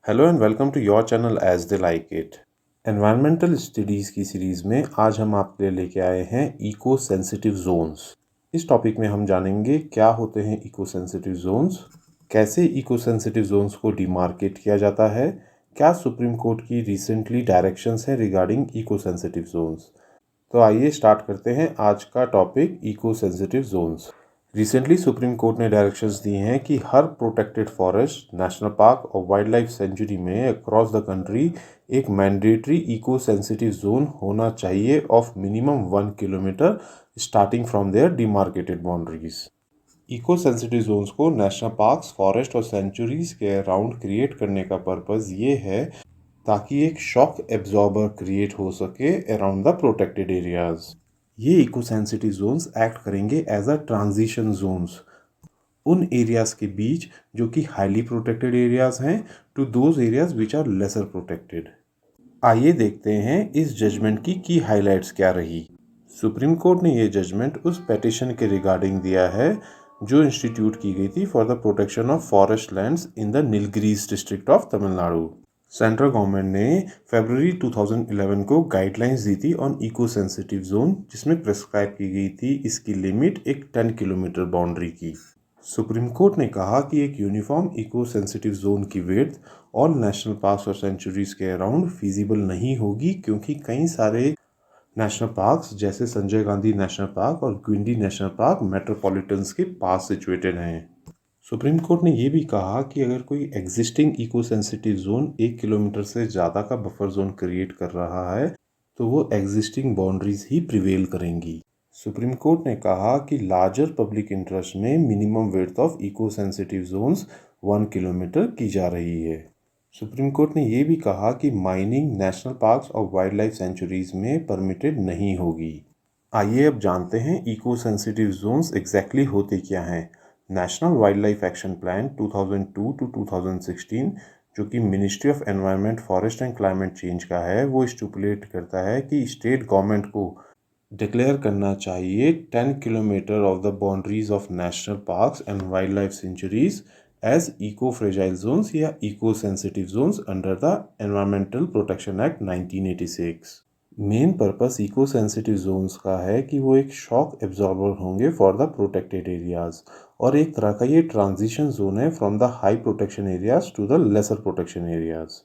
Hello and welcome to your channel as they like it. Environmental studies की series में आज हम आपके लिए लेके आए हैं इको सेंसिटिव जोन्स। इस टॉपिक में हम जानेंगे क्या होते हैं इको सेंसिटिव जोन्स, कैसे इको सेंसिटिव जोन्स को डिमार्केट किया जाता है, क्या सुप्रीम कोर्ट की रिसेंटली डायरेक्शंस हैं रिगार्डिंग इको सेंसिटिव जोन्स। तो आइए स्टार्ट करते हैं आज का topic eco sensitive zones. Recently Supreme court ने डायरेक्शंस दी हैं कि हर प्रोटेक्टेड फॉरेस्ट, नेशनल पार्क और वाइल्ड लाइफ सेंचुरी में अक्रॉस द कंट्री एक मैंडेटरी इको सेंसिटिव जोन होना चाहिए of minimum 1 kilometre starting from there demarcated boundaries. Eco sensitive zones को नेशनल पार्क्स, फॉरेस्ट और सेंचुरीज के अराउंड क्रिएट करने का पर्पज़ ये है ताकि एक शॉक एब्जॉर्बर क्रिएट हो सके अराउंड द प्रोटेक्टेड एरियाज। ये इको सेंसिटिव जोन्स एक्ट करेंगे एज अ ट्रांजिशन जोन्स उन एरियाज़ के बीच जो कि हाईली प्रोटेक्टेड एरियाज़ हैं to those areas which are lesser protected. आइए देखते हैं इस जजमेंट की हाइलाइट्स क्या रही। सुप्रीम कोर्ट ने ये जजमेंट उस पेटिशन के रिगार्डिंग दिया है जो इंस्टीट्यूट की गई थी for the protection of forest lands in the Nilgiris district of Tamil Nadu. Central government ने फरवरी 2011 को गाइडलाइंस दी थी ऑन इको सेंसिटिव जोन, जिसमें प्रेस्क्राइब की गई थी इसकी लिमिट एक 10 किलोमीटर बाउंड्री की। सुप्रीम कोर्ट ने कहा कि एक यूनिफॉर्म इको सेंसिटिव जोन की विड्थ ऑल नेशनल पार्क्स और सेंचुरीज के अराउंड फिजिबल नहीं होगी, क्योंकि कई सारे नेशनल पार्क्स जैसे संजय गांधी नेशनल पार्क और गिंडी नेशनल पार्क मेट्रोपॉलिटन्स के पास सिचुएटेड हैं। सुप्रीम कोर्ट ने यह भी कहा कि अगर कोई existing eco sensitive zone 1 kilometre से ज़्यादा का बफर जोन क्रिएट कर रहा है तो वो एग्जिस्टिंग बाउंड्रीज ही प्रिवेल करेंगी। सुप्रीम कोर्ट ने कहा कि लार्जर पब्लिक इंटरेस्ट में minimum width of eco sensitive zones 1 kilometre की जा रही है। सुप्रीम कोर्ट ने यह भी कहा कि माइनिंग नेशनल पार्क्स और वाइल्ड लाइफ सेंचुरीज में परमिटेड नहीं होगी। आइए अब जानते हैं इको सेंसिटिव जोन्स एग्जैक्टली होते क्या हैं। National wild life action plan 2002 to 2016 जो कि ministry of environment, forest and climate change का है, वो स्टिपुलेट करता है कि स्टेट गवर्नमेंट को डिक्लेयर करना चाहिए 10 kilometre of the boundaries of national parks and wild life sanctuaries as eco fragile zones या eco sensitive zones under the environmental protection act 1986। Main purpose eco sensitive zones का है कि वो एक shock absorber होंगे for the protected areas, और एक तरह का ये ट्रांजिशन जोन है from the high protection areas to the lesser protection areas.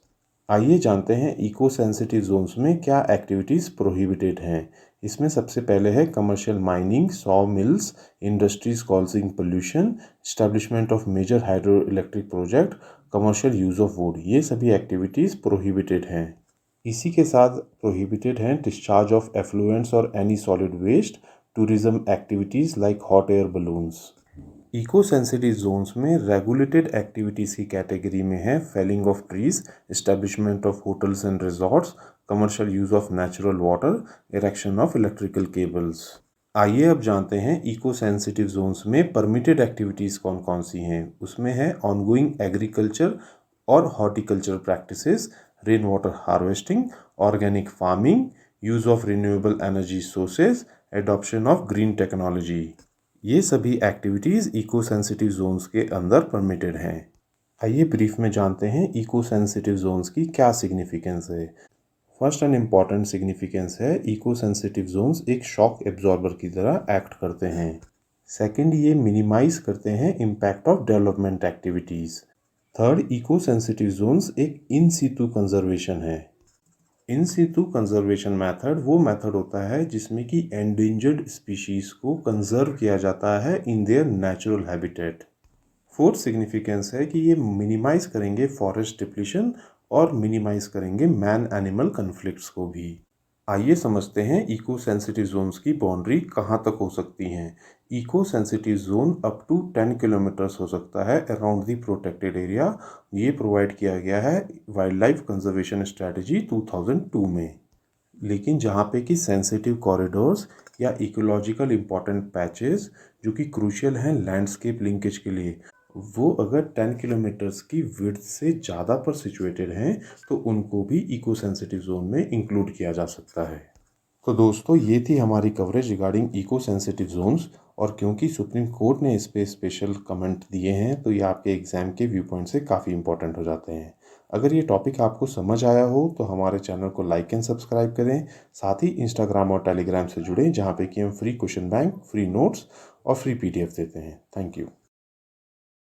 आइए जानते हैं इको सेंसिटिव जोन्स में क्या एक्टिविटीज़ प्रोहिबिटेड हैं। इसमें सबसे पहले है commercial mining, saw mills, industries causing pollution, establishment of major hydro electric project, commercial use of wood, ये सभी एक्टिविटीज़ प्रोहिबिटेड हैं। इसी के साथ प्रोहिबिटेड हैं डिस्चार्ज ऑफ एफ्लुएंट्स और any solid waste, tourism activities like hot air balloons. Eco sensitive zones में regulated activities की कैटेगरी में है felling of trees, establishment of hotels and resorts, commercial use of natural water, erection of electrical cables. आइए अब जानते हैं eco sensitive zones में permitted activities कौन कौन सी हैं। उसमें है ऑनगोइंग एग्रीकल्चर और horticulture practices, rain water harvesting, organic farming, use of renewable energy sources, adoption of green technology. ये सभी एक्टिविटीज़ इको सेंसिटिव जोन्स के अंदर परमिटेड हैं। आइए ब्रीफ में जानते हैं इको सेंसिटिव जोन्स की क्या सिग्निफिकेंस है। फर्स्ट एंड इम्पॉर्टेंट सिग्निफिकेंस है इको सेंसिटिव जोन्स एक शॉक एब्जॉर्बर की तरह एक्ट करते हैं। सेकंड, ये मिनिमाइज करते हैं impact of development activities. Third, eco sensitive zones एक इन सीटू कंजर्वेशन है। इन सीटू कंजर्वेशन मेथड वो मेथड होता है जिसमें कि एंडेंजर्ड स्पीशीज़ को कंजर्व किया जाता है in their natural habitat. Fourth significance है कि ये मिनिमाइज करेंगे फॉरेस्ट डिप्लीशन और मिनिमाइज करेंगे मैन एनिमल कन्फ्लिक्ट्स को भी। आइए समझते हैं इको सेंसिटिव जोन्स की बाउंड्री कहाँ तक हो सकती हैं। Eco sensitive zone up to 10 kilometres हो सकता है अराउंड द प्रोटेक्टेड एरिया। ये प्रोवाइड किया गया है वाइल्ड लाइफ कंजर्वेशन स्ट्रेटजी 2002 में। लेकिन जहाँ पे कि सेंसिटिव कॉरिडोर्स या इकोलॉजिकल इम्पॉर्टेंट पैचेस जो कि क्रूशियल हैं लैंडस्केप लिंकेज के लिए, वो अगर 10 किलोमीटर्स की विड्थ से ज़्यादा पर सिचुएटेड हैं तो उनको भी इको सेंसिटिव जोन में इंक्लूड किया जा सकता है। तो दोस्तों, ये थी हमारी coverage regarding eco sensitive zones, और क्योंकि सुप्रीम कोर्ट ने इस पर स्पेशल कमेंट दिए हैं तो ये आपके एग्ज़ाम के व्यू पॉइंट से काफ़ी इंपॉर्टेंट हो जाते हैं। अगर ये टॉपिक आपको समझ आया हो तो हमारे चैनल को लाइक एंड सब्सक्राइब करें। साथ ही इंस्टाग्राम और टेलीग्राम से जुड़ें, जहाँ पे कि हम free question bank, free notes और फ्री PDF देते हैं। Thank you.